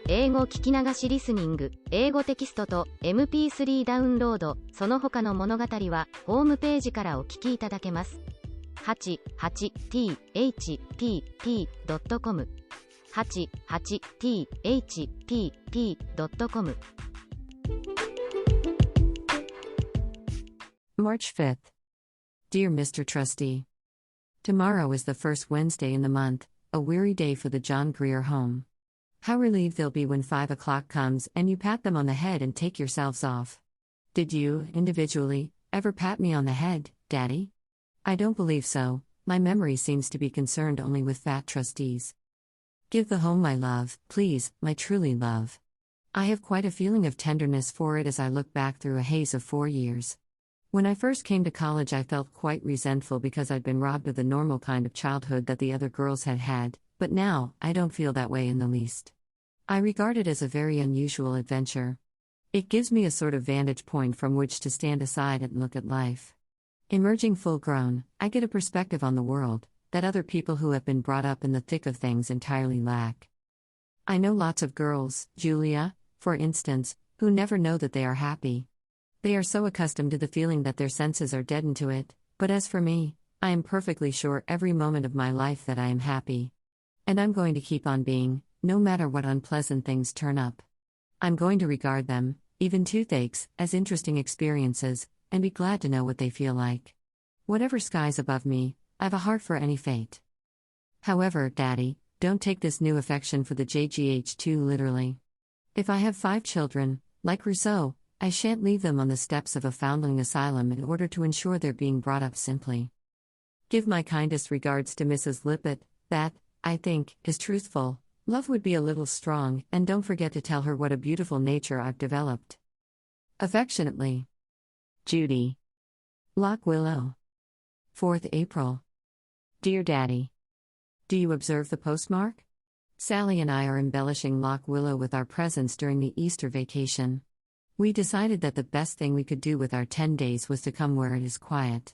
英語聞き流しリスニング、英語テキストと MP3 ダウンロード、その他の物語はホームページからお聞きいただけます。88thpp.com 88thpp.com March 5th. Dear Mr. Trustee, tomorrow is the first Wednesday in the month, a weary day for the John Grier home. How relieved they'll be when 5 o'clock comes and you pat them on the head and take yourselves off. Did you, individually, ever pat me on the head, Daddy? I don't believe so. My memory seems to be concerned only with fat trustees. Give the home my love, please, my truly love. I have quite a feeling of tenderness for it as I look back through a haze of 4 years. When I first came to college, I felt quite resentful because I'd been robbed of the normal kind of childhood that the other girls had had, but now, I don't feel that way in the least. I regard it as a very unusual adventure. It gives me a sort of vantage point from which to stand aside and look at life. Emerging full grown, I get a perspective on the world that other people who have been brought up in the thick of things entirely lack. I know lots of girls, Julia, for instance, who never know that they are happy. They are so accustomed to the feeling that their senses are deadened to it, but as for me, I am perfectly sure every moment of my life that I am happy. And I'm going to keep on being, no matter what unpleasant things turn up. I'm going to regard them, even toothaches, as interesting experiences, and be glad to know what they feel like. Whatever skies above me, I've a heart for any fate. However, Daddy, don't take this new affection for the JGH too literally. If I have 5 children, like Rousseau, I shan't leave them on the steps of a foundling asylum in order to ensure they're being brought up simply. Give my kindest regards to Mrs. Lippett. That, I think, is truthful. Love would be a little strong, and don't forget to tell her what a beautiful nature I've developed. Affectionately, Judy. Lock Willow. 4th April. Dear Daddy. Do you observe the postmark? Sally and I are embellishing Lock Willow with our presents during the Easter vacation. We decided that the best thing we could do with our 10 days was to come where it is quiet.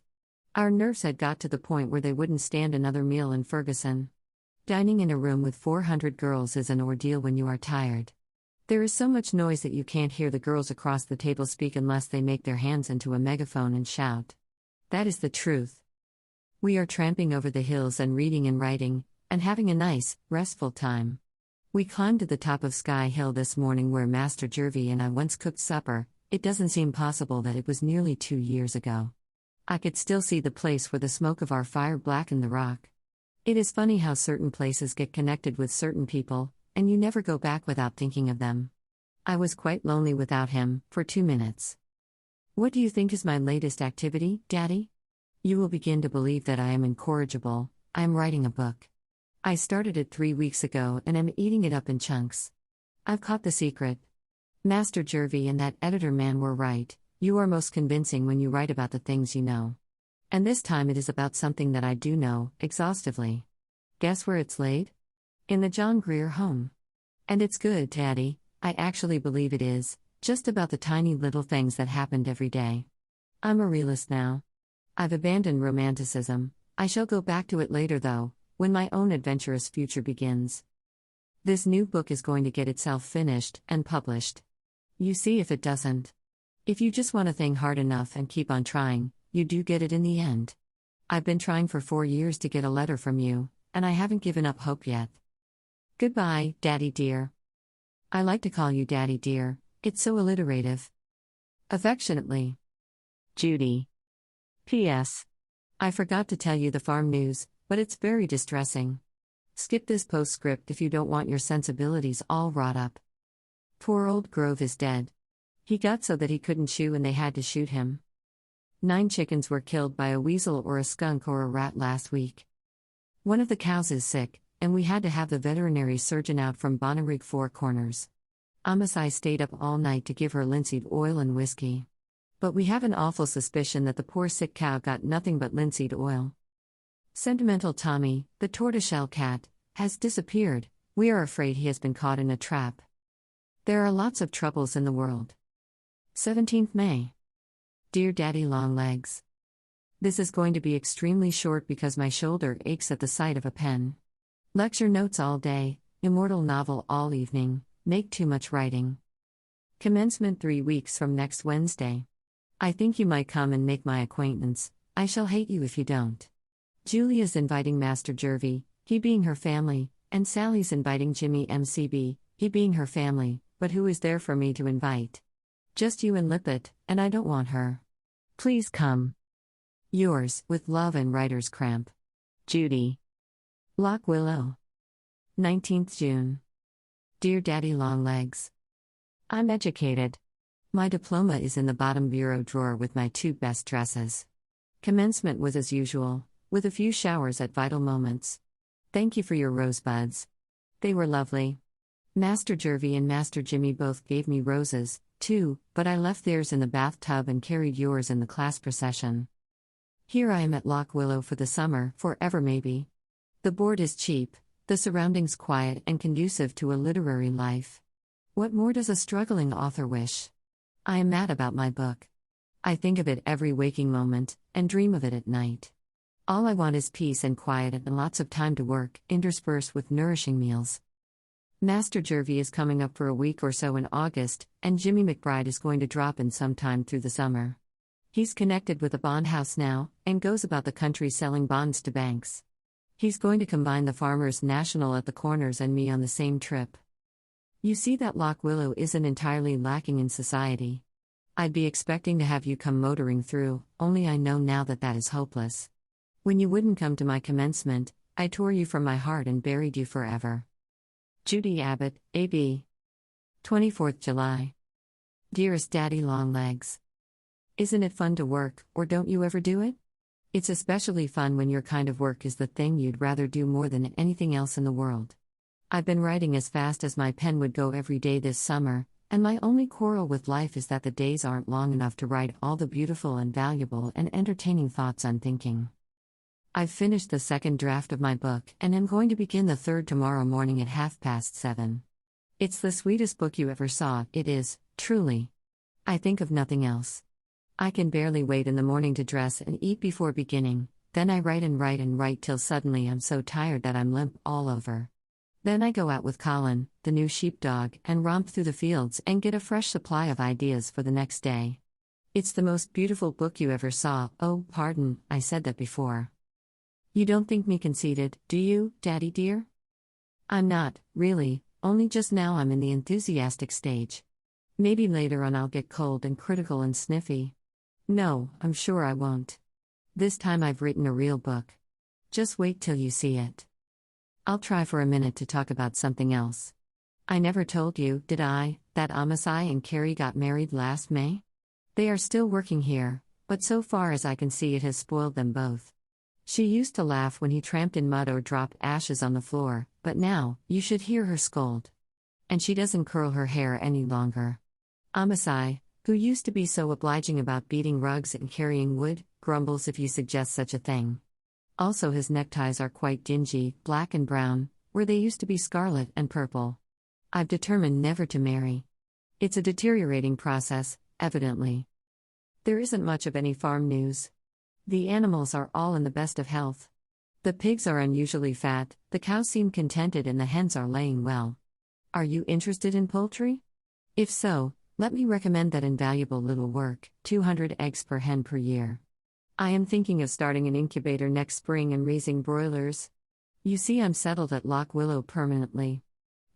Our nerves had got to the point where they wouldn't stand another meal in Ferguson. Dining in a room with 400 girls is an ordeal when you are tired. There is so much noise that you can't hear the girls across the table speak unless they make their hands into a megaphone and shout. That is the truth. We are tramping over the hills and reading and writing, and having a nice, restful time. We climbed to the top of Sky Hill this morning where Master Jervie and I once cooked supper. It doesn't seem possible that it was nearly 2 years ago. I could still see the place where the smoke of our fire blackened the rock. It is funny how certain places get connected with certain people, and you never go back without thinking of them. I was quite lonely without him, for 2 minutes. What do you think is my latest activity, Daddy? You will begin to believe that I am incorrigible. I am writing a book. I started it 3 weeks ago and am eating it up in chunks. I've caught the secret. Master Jervie and that editor man were right. You are most convincing when you write about the things you know. And this time it is about something that I do know, exhaustively. Guess where it's laid? In the John Grier home. And it's good, Daddy, I actually believe it is, just about the tiny little things that happened every day. I'm a realist now. I've abandoned romanticism. I shall go back to it later though, when my own adventurous future begins. This new book is going to get itself finished and published. You see if it doesn't. If you just want a thing hard enough and keep on trying, you do get it in the end. I've been trying for 4 years to get a letter from you, and I haven't given up hope yet. Goodbye, Daddy dear. I like to call you Daddy dear, it's so alliterative. Affectionately, Judy. P.S. I forgot to tell you the farm news, but it's very distressing. Skip this postscript if you don't want your sensibilities all wrought up. Poor old Grove is dead. He got so that he couldn't chew and they had to shoot him. 9 chickens were killed by a weasel or a skunk or a rat last week. One of the cows is sick, and we had to have the veterinary surgeon out from Bonnyrigg 4 Corners. Amasai stayed up all night to give her linseed oil and whiskey. But we have an awful suspicion that the poor sick cow got nothing but linseed oil. Sentimental Tommy, the tortoiseshell cat, has disappeared. We are afraid he has been caught in a trap. There are lots of troubles in the world. 17th May. Dear Daddy Longlegs. This is going to be extremely short because my shoulder aches at the sight of a pen. Lecture notes all day, immortal novel all evening, Make too much writing. Commencement 3 weeks from next Wednesday. I think you might come and make my acquaintance. I shall hate you if you don't. Julia's inviting Master Jervy, he being her family, and Sally's inviting Jimmy MCB, he being her family, but who is there for me to invite? Just you and Lippet, and I don't want her. Please come. Yours, with love and writer's cramp. Judy. Lock Willow. 19th June. Dear Daddy Longlegs. I'm educated. My diploma is in the bottom bureau drawer with my 2 best dresses. Commencement was as usual, with a few showers at vital moments. Thank you for your rosebuds. They were lovely. Master Jervy and Master Jimmy both gave me roses, too, but I left theirs in the bathtub and carried yours in the class procession. Here I am at Lock Willow for the summer, forever maybe. The board is cheap, the surroundings quiet and conducive to a literary life. What more does a struggling author wish? I am mad about my book. I think of it every waking moment, and dream of it at night. All I want is peace and quiet and lots of time to work, interspersed with nourishing meals. Master Jervy is coming up for a week or so in August, and Jimmy McBride is going to drop in sometime through the summer. He's connected with a bond house now, and goes about the country selling bonds to banks. He's going to combine the Farmers National at the Corners and me on the same trip. You see that Lock Willow isn't entirely lacking in society. I'd be expecting to have you come motoring through, only I know now that that is hopeless. When you wouldn't come to my commencement, I tore you from my heart and buried you forever. Judy Abbott, A.B. 24th July. Dearest Daddy Longlegs. Isn't it fun to work, or don't you ever do it? It's especially fun when your kind of work is the thing you'd rather do more than anything else in the world. I've been writing as fast as my pen would go every day this summer, and my only quarrel with life is that the days aren't long enough to write all the beautiful and valuable and entertaining thoughts I'm thinking. I've finished the 2nd draft of my book and am going to begin the 3rd tomorrow morning at 7:30. It's the sweetest book you ever saw, it is, truly. I think of nothing else. I can barely wait in the morning to dress and eat before beginning, then I write and write and write till suddenly I'm so tired that I'm limp all over. Then I go out with Colin, the new sheepdog, and romp through the fields and get a fresh supply of ideas for the next day. It's the most beautiful book you ever saw. Oh, pardon, I said that before. You don't think me conceited, do you, Daddy dear? I'm not, really, only just now I'm in the enthusiastic stage. Maybe later on I'll get cold and critical and sniffy. No, I'm sure I won't. This time I've written a real book. Just wait till you see it. I'll try for a minute to talk about something else. I never told you, did I, that Amasai and Carrie got married last May? They are still working here, but so far as I can see it has spoiled them both. She used to laugh when he tramped in mud or dropped ashes on the floor, but now, you should hear her scold. And she doesn't curl her hair any longer. Amasai, who used to be so obliging about beating rugs and carrying wood, grumbles if you suggest such a thing. Also his neckties are quite dingy, black and brown, where they used to be scarlet and purple. I've determined never to marry. It's a deteriorating process, evidently. There isn't much of any farm news. The animals are all in the best of health. The pigs are unusually fat, the cows seem contented and the hens are laying well. Are you interested in poultry? If so, let me recommend that invaluable little work, 200 eggs per hen per year. I am thinking of starting an incubator next spring and raising broilers. You see, I'm settled at Lock Willow permanently.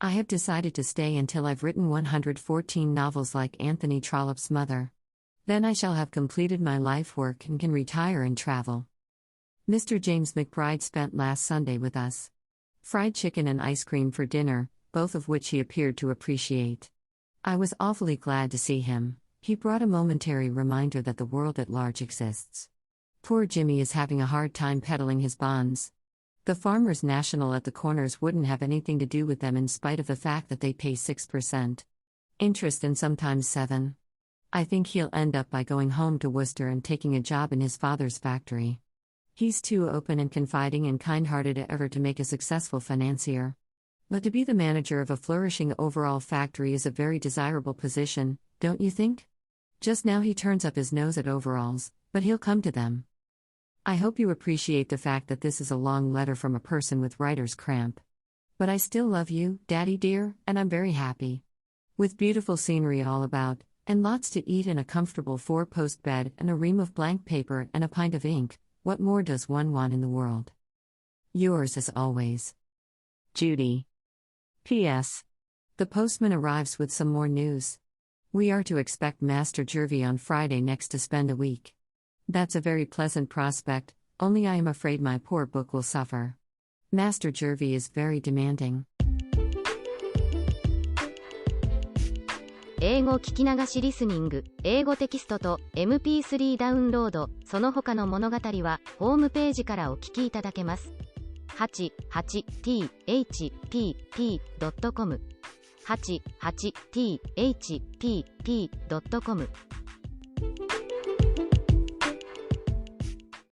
I have decided to stay until I've written 114 novels like Anthony Trollope's mother. Then I shall have completed my life work and can retire and travel. Mr. James McBride spent last Sunday with us. Fried chicken and ice cream for dinner, both of which he appeared to appreciate. I was awfully glad to see him. He brought a momentary reminder that the world at large exists. Poor Jimmy is having a hard time peddling his bonds. The Farmers National at the Corners wouldn't have anything to do with them in spite of the fact that they pay 6% interest and sometimes 7%. I think he'll end up by going home to Worcester and taking a job in his father's factory. He's too open and confiding and kind-hearted ever to make a successful financier. But to be the manager of a flourishing overall factory is a very desirable position, don't you think? Just now he turns up his nose at overalls, but he'll come to them. I hope you appreciate the fact that this is a long letter from a person with writer's cramp. But I still love you, Daddy dear, and I'm very happy. With beautiful scenery all about, and lots to eat in a comfortable four-post bed and a ream of blank paper and a pint of ink, what more does one want in the world? Yours as always, Judy. P.S. The postman arrives with some more news. We are to expect Master Jervy on Friday next to spend a week. That's a very pleasant prospect, only I am afraid my poor book will suffer. Master Jervy is very demanding. 英語聞き流しリスニング、英語テキストと MP3 ダウンロード、その他の物語はホームページからお聞きいただけます。88thpp.com 88thpp.com